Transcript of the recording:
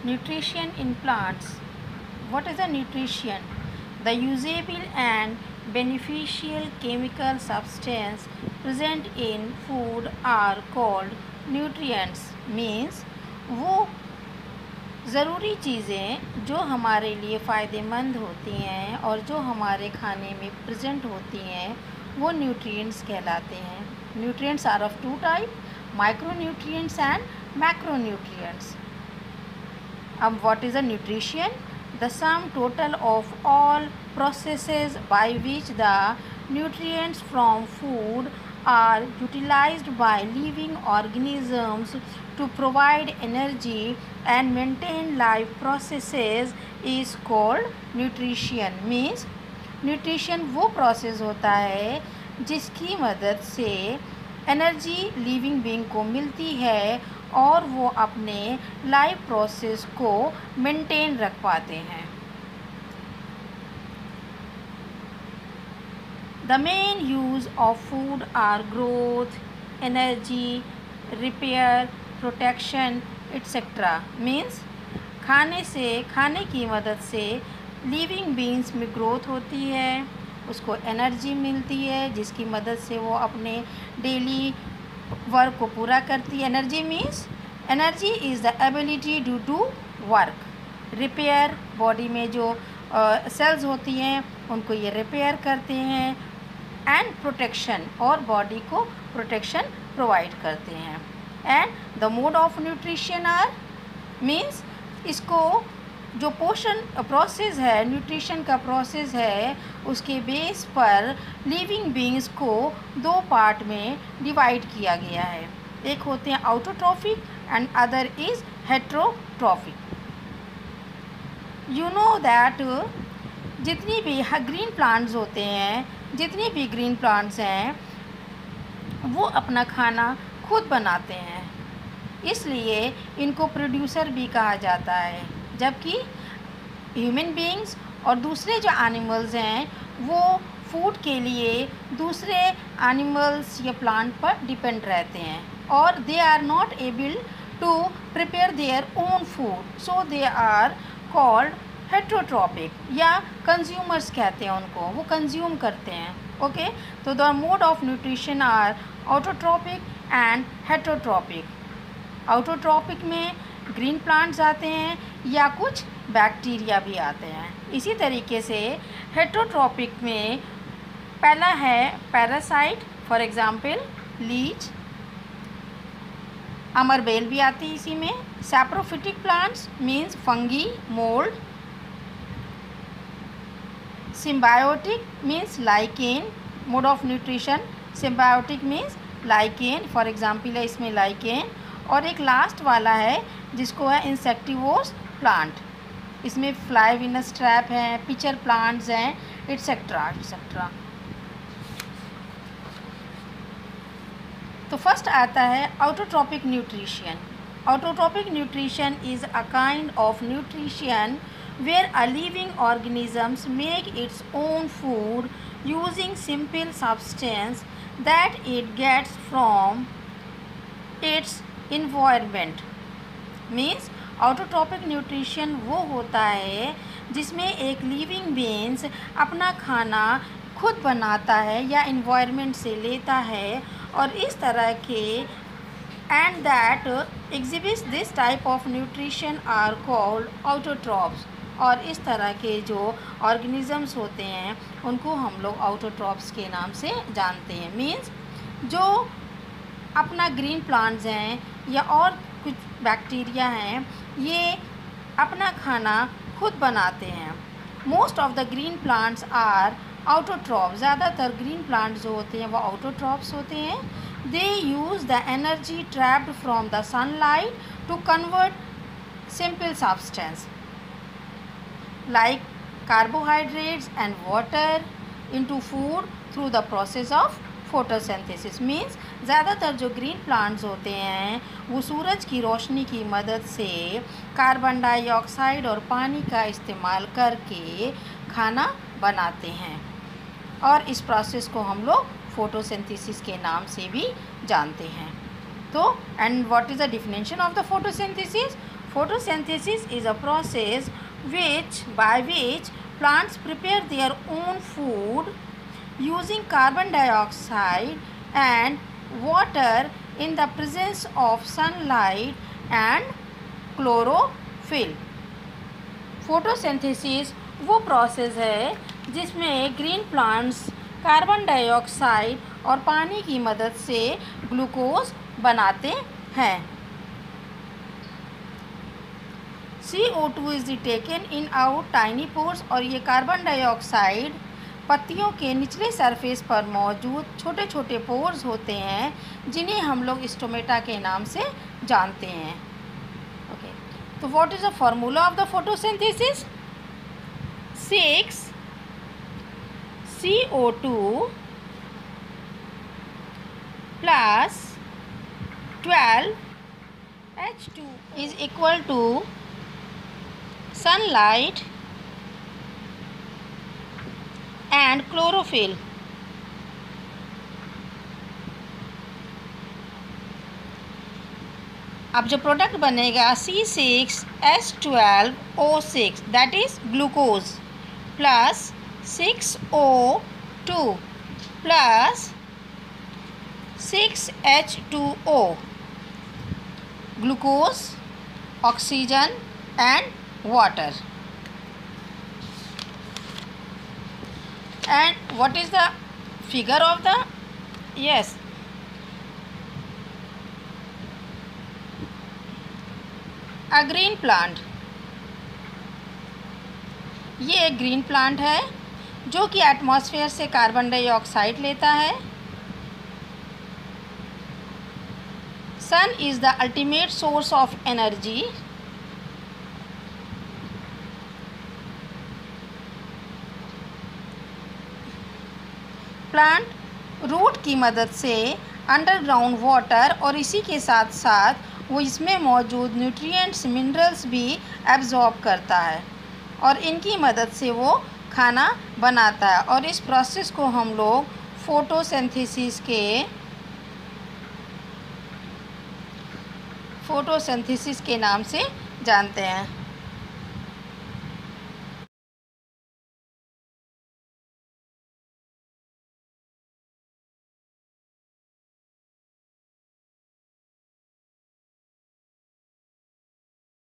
Nutrition in plants. What is a nutrition? The usable and beneficial chemical substance present in food are called nutrients. Means वो ज़रूरी चीज़ें जो हमारे लिए फ़ायदेमंद होती हैं और जो हमारे खाने में प्रेजेंट होती हैं वो न्यूट्रिएंट्स कहलाते हैं. Nutrients are of two type, micronutrients and macronutrients. अब what is a nutrition? The sum total of all processes by which the nutrients from food are utilized by living organisms to provide energy and maintain life processes is called nutrition. Means nutrition वो process होता है जिसकी मदद से energy living being को मिलती है और वो अपने लाइफ प्रोसेस को मेंटेन रख पाते हैं. The main use of food are growth, energy, repair, protection etcetera. Means खाने की मदद से लिविंग बीइंग्स में ग्रोथ होती है, उसको एनर्जी मिलती है जिसकी मदद से वो अपने डेली वर्क को पूरा करती है. Energy is the ability to do work. Repair, body में जो सेल्स होती हैं उनको ये रिपेयर करते हैं. एंड प्रोटेक्शन, और बॉडी को प्रोटेक्शन प्रोवाइड करते हैं. And the mode of nutrition are means इसको जो पोषण प्रोसेस है, न्यूट्रिशन का प्रोसेस है, उसके बेस पर लिविंग बीइंग्स को दो पार्ट में डिवाइड किया गया है. एक होते हैं autotrophic and other is heterotrophic. You know that जितनी भी ग्रीन प्लांट्स होते हैं, जितनी भी ग्रीन प्लांट्स हैं वो अपना खाना खुद बनाते हैं, इसलिए इनको प्रोड्यूसर भी कहा जाता है. जबकि ह्यूमन बीइंग्स और दूसरे जो एनिमल्स हैं वो फूड के लिए दूसरे एनिमल्स या प्लांट पर डिपेंड रहते हैं और they are not able to prepare their own food, so they are called heterotrophic या कंज्यूमर्स कहते हैं उनको, वो कंज्यूम करते हैं. ओके, तो the mode of nutrition are autotrophic and heterotrophic. Autotrophic में ग्रीन प्लांट्स आते हैं या कुछ बैक्टीरिया भी आते हैं. इसी तरीके से हेट्रोट्रॉपिक में पहला है पैरासाइट, फॉर एग्जांपल लीच, अमरबेल भी आती है इसी में. Saprophytic plants means fungi, mould. Symbiotic means lichen. Mode of nutrition symbiotic means lichen, for example है इसमें लाइकेन. और एक लास्ट वाला है जिसको है इंसेक्टिवोर्स प्लांट. इसमें फ्लाईविनस ट्रैप हैं, पिचर प्लांट्स हैं, एट्सेट्रा एट्सेट्रा. तो फर्स्ट आता है autotrophic nutrition. Autotrophic nutrition is a kind of nutrition where a living organisms make its own food using simple substance that it gets from its environment. Means autotrophic nutrition वो होता है जिसमें एक living beings अपना खाना खुद बनाता है या इन्वायरमेंट से लेता है और इस तरह के and that exhibits this type of nutrition are called autotrophs. और इस तरह के जो ऑर्गेनिजम्स होते हैं उनको हम लोग ऑटोट्रॉप्स के नाम से जानते हैं. मीन्स जो अपना ग्रीन प्लांट्स हैं या और कुछ बैक्टीरिया हैं ये अपना खाना खुद बनाते हैं. Most of the green plants are autotrophs. ज़्यादातर ग्रीन प्लांट्स जो होते हैं वो ऑटोट्रॉप्स होते हैं. They use the energy trapped from the sunlight to convert simple substance like carbohydrates and water into food through the process of photosynthesis. Means ज़्यादातर जो green plants होते हैं वो सूरज की रोशनी की मदद से कार्बन डाइऑक्साइड और पानी का इस्तेमाल करके खाना बनाते हैं और इस प्रोसेस को हम लोग फोटोसिंथेसिस के नाम से भी जानते हैं. तो and what is the definition of the photosynthesis? Photosynthesis is a process by which plants prepare their own food using carbon dioxide and water in the presence of sunlight and chlorophyll. Photosynthesis वो process है जिसमें green plants carbon dioxide और पानी की मदद से glucose बनाते हैं. CO2 is taken in out tiny pores, और ये कार्बन डाइऑक्साइड पत्तियों के निचले सरफेस पर मौजूद छोटे छोटे पोर्स होते हैं जिन्हें हम लोग स्टोमेटा के नाम से जानते हैं. ओके, तो what is the formula of the photosynthesis? 6 CO2 plus 12 H2 is equal to sunlight and chlorophyll. अब जो प्रोडक्ट बनेगा C6H12O6 that is glucose plus 6O2 plus 6H2O, glucose, oxygen and water. And what is the figure of the? Yes, a green plant. ये एक green plant है जो कि atmosphere से carbon dioxide लेता है. Sun is the ultimate source of energy. Plant root की मदद से अंडरग्राउंड वाटर और इसी के साथ साथ वो इसमें मौजूद न्यूट्रिएंट्स, मिनरल्स भी एब्जॉर्ब करता है और इनकी मदद से वो खाना बनाता है. और इस प्रोसेस को हम लोग फोटोसिंथेसिस के नाम से जानते हैं.